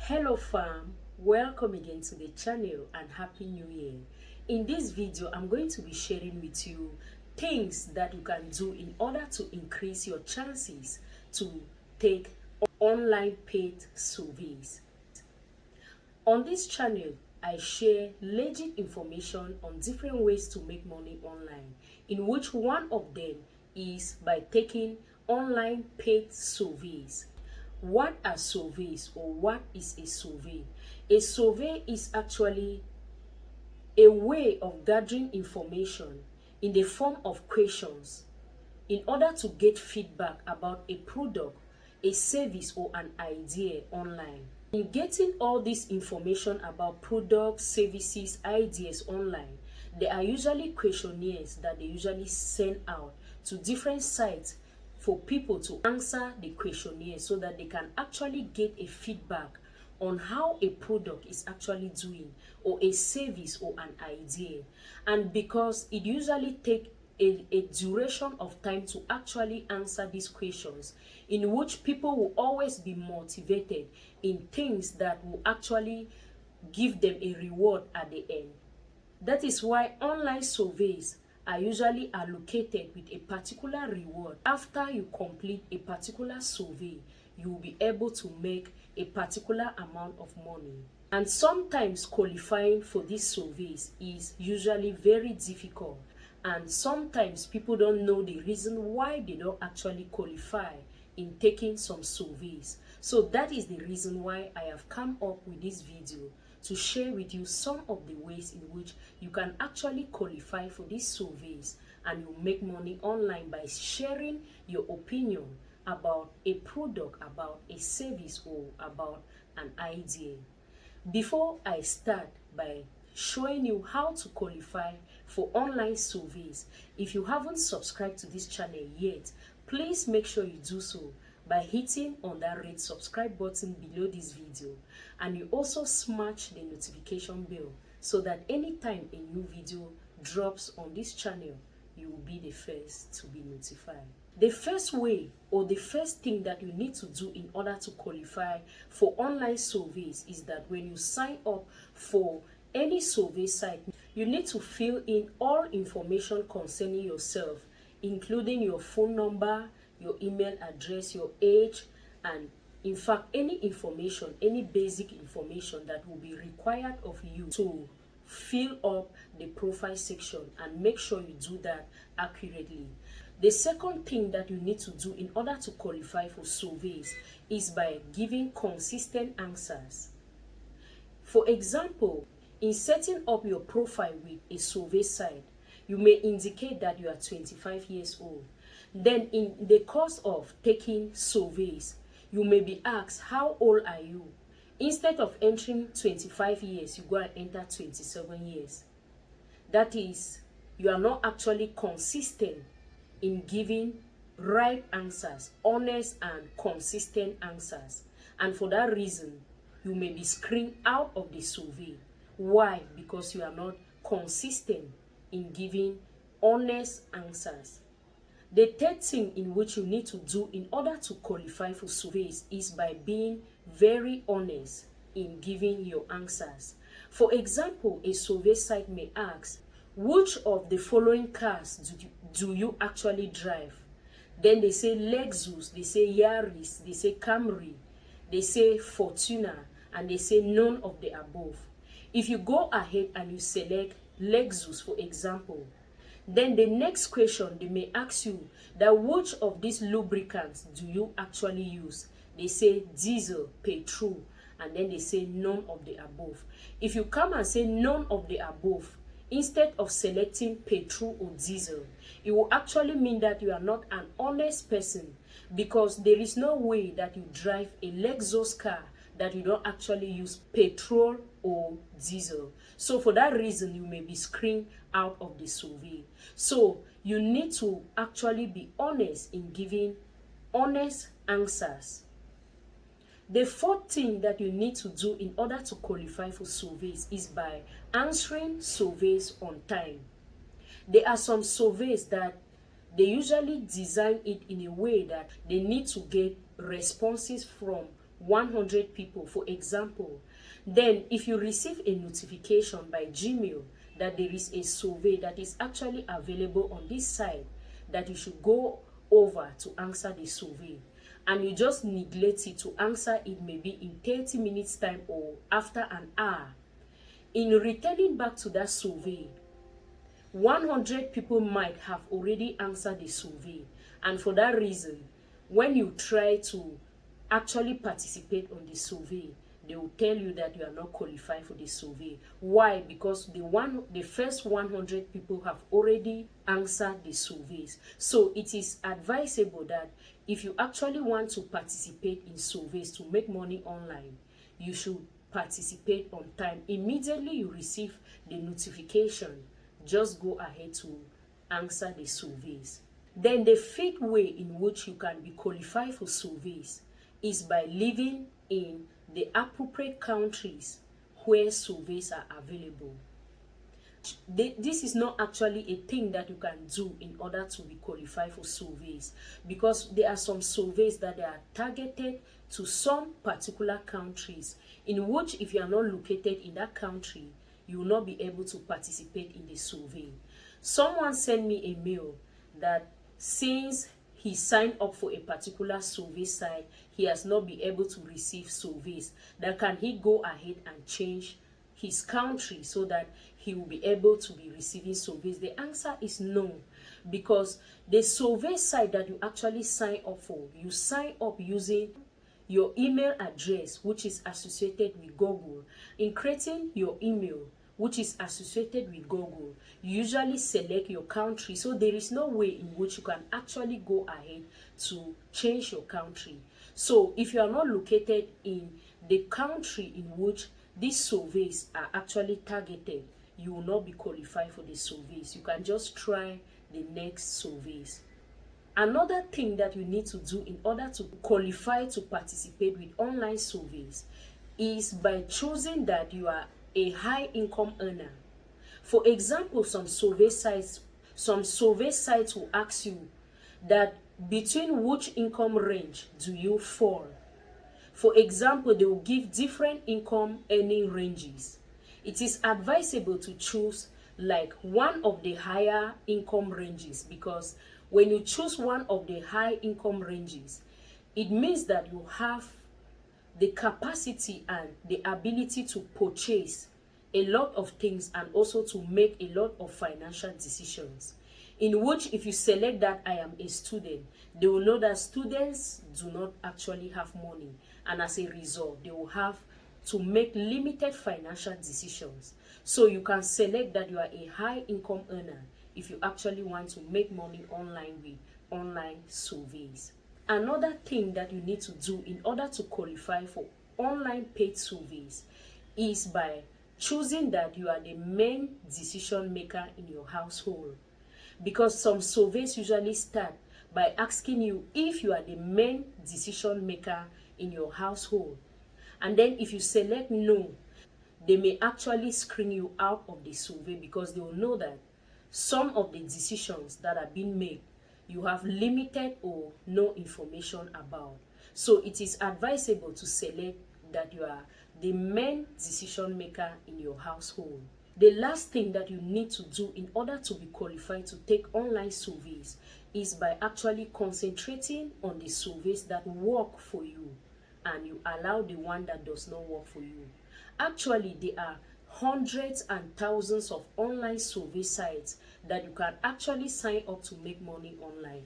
Hello fam, welcome again to the channel and happy new year. In this video I'm going to be sharing with you things that you can do in order to increase your chances to take online paid surveys. On this channel I share legit information on different ways to make money online, in which one of them is by taking online paid surveys. What are surveys, or what is a survey? A survey is actually a way of gathering information in the form of questions in order to get feedback about a product, a service, or an idea online. In getting all this information about products, services, ideas online, there are usually questionnaires that they usually send out to different sites for people to answer the questionnaire so that they can actually get a feedback on how a product is actually doing, or a service or an idea. And because it usually takes a duration of time to actually answer these questions, in which people will always be motivated in things that will actually give them a reward at the end. That is why online surveys are usually allocated with a particular reward. After you complete a particular survey, you will be able to make a particular amount of money. And sometimes qualifying for these surveys is usually very difficult, and sometimes people don't know the reason why they don't actually qualify in taking some surveys. So that is the reason why I have come up with this video, to share with you some of the ways in which you can actually qualify for these surveys and you make money online by sharing your opinion about a product, about a service, or about an idea. Before I start by showing you how to qualify for online surveys, if you haven't subscribed to this channel yet, please make sure you do so by hitting on that red subscribe button below this video, and you also smash the notification bell so that anytime a new video drops on this channel, you will be the first to be notified. The first way, or the first thing that you need to do in order to qualify for online surveys, is that when you sign up for any survey site, you need to fill in all information concerning yourself, including your phone number, your email address, your age, and in fact any information, any basic information that will be required of you to fill up the profile section, and make sure you do that accurately. The second thing that you need to do in order to qualify for surveys is by giving consistent answers. For example, in setting up your profile with a survey site, you may indicate that you are 25 years old. Then in the course of taking surveys, you may be asked, how old are you? Instead of entering 25 years, you go and enter 27 years. That is, you are not actually consistent in giving right answers, honest and consistent answers. And for that reason, you may be screened out of the survey. Why? Because you are not consistent in giving honest answers. The third thing in which you need to do in order to qualify for surveys is by being very honest in giving your answers. For example, a survey site may ask, which of the following cars do you actually drive? Then they say Lexus, they say Yaris, they say Camry, they say Fortuna, and they say none of the above. If you go ahead and you select Lexus, for example, then the next question they may ask you that which of these lubricants do you actually use? They say diesel, petrol, and then they say none of the above. If you come and say none of the above, instead of selecting petrol or diesel, it will actually mean that you are not an honest person, because there is no way that you drive a Lexus car that you don't actually use petrol or diesel. So for that reason, you may be screened out of the survey. So you need to actually be honest in giving honest answers. The fourth thing that you need to do in order to qualify for surveys is by answering surveys on time. There are some surveys that they usually design it in a way that they need to get responses from 100 people, for example. Then if you receive a notification by Gmail that there is a survey that is actually available on this site, that you should go over to answer the survey, and you just neglect it to answer it maybe in 30 minutes time or after an hour, in returning back to that survey, 100 people might have already answered the survey, and for that reason, when you try to actually participate on the survey, they will tell you that you are not qualified for the survey. Why? Because the first 100 people have already answered the surveys. So it is advisable that if you actually want to participate in surveys to make money online, you should participate on time. Immediately you receive the notification, just go ahead to answer the surveys. Then the fifth way in which you can be qualified for surveys is by living in the appropriate countries where surveys are available. This is not actually a thing that you can do in order to be qualified for surveys, because there are some surveys that are targeted to some particular countries, in which if you are not located in that country, you will not be able to participate in the survey. Someone sent me a mail that since he signed up for a particular survey site, he has not been able to receive surveys. Then can he go ahead and change his country so that he will be able to be receiving surveys? The answer is no, because the survey site that you actually sign up for, you sign up using your email address, which is associated with Google. In creating your email, which is associated with Google, you usually select your country. So there is no way in which you can actually go ahead to change your country. So if you are not located in the country in which these surveys are actually targeted, you will not be qualified for the surveys. You can just try the next surveys. Another thing that you need to do in order to qualify to participate with online surveys is by choosing that you are a high income earner. For example, some survey sites will ask you that between which income range do you fall. For example, they will give different income earning ranges. It is advisable to choose like one of the higher income ranges, because when you choose one of the high income ranges, it means that you have the capacity and the ability to purchase a lot of things and also to make a lot of financial decisions, in which if you select that I am a student, they will know that students do not actually have money, and as a result they will have to make limited financial decisions. So you can select that you are a high income earner if you actually want to make money online with online surveys. Another thing that you need to do in order to qualify for online paid surveys is by choosing that you are the main decision maker in your household, because some surveys usually start by asking you if you are the main decision maker in your household, and then if you select no, they may actually screen you out of the survey, because they will know that some of the decisions that are being made you have limited or no information about. So it is advisable to select that you are the main decision maker in your household. The last thing that you need to do in order to be qualified to take online surveys is by actually concentrating on the surveys that work for you, and you allow the one that does not work for you. Actually, there are hundreds and thousands of online survey sites that you can actually sign up to make money online.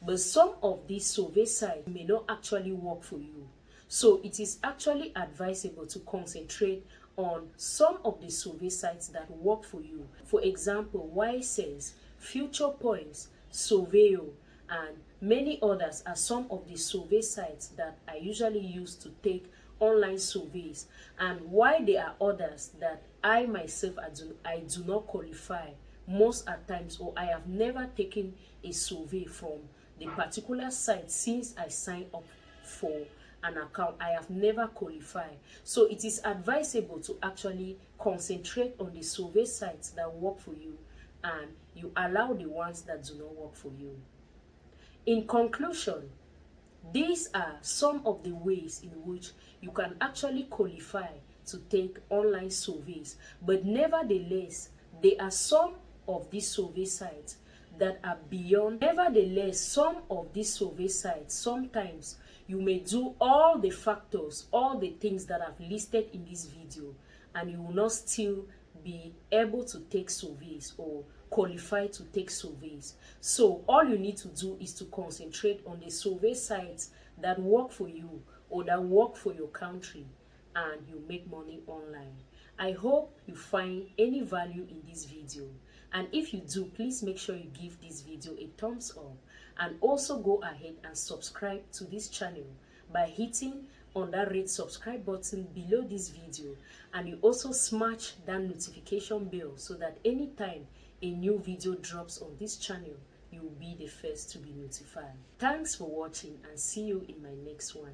But some of these survey sites may not actually work for you. So it is actually advisable to concentrate on some of the survey sites that work for you. For example, YSense, Future Points, Surveyo, and many others are some of the survey sites that I usually use to take online surveys. And why there are others that I myself I do not qualify most at times, or I have never taken a survey from the particular site since I signed up for an account, I have never qualified. So it is advisable to actually concentrate on the survey sites that work for you, and you allow the ones that do not work for you. In conclusion, These are some of the ways in which you can actually qualify to take online surveys. But nevertheless, there are some of these survey sites that are beyond. Nevertheless, some of these survey sites, sometimes you may do all the factors, all the things that I've listed in this video, and you will not still be able to take surveys or qualify to take surveys. So all you need to do is to concentrate on the survey sites that work for you or that work for your country, and you make money online. I hope you find any value in this video, and if you do, please make sure you give this video a thumbs up, and also go ahead and subscribe to this channel by hitting on that red subscribe button below this video, and you also smash that notification bell so that anytime a new video drops on this channel, you will be the first to be notified. Thanks for watching, and see you in my next one.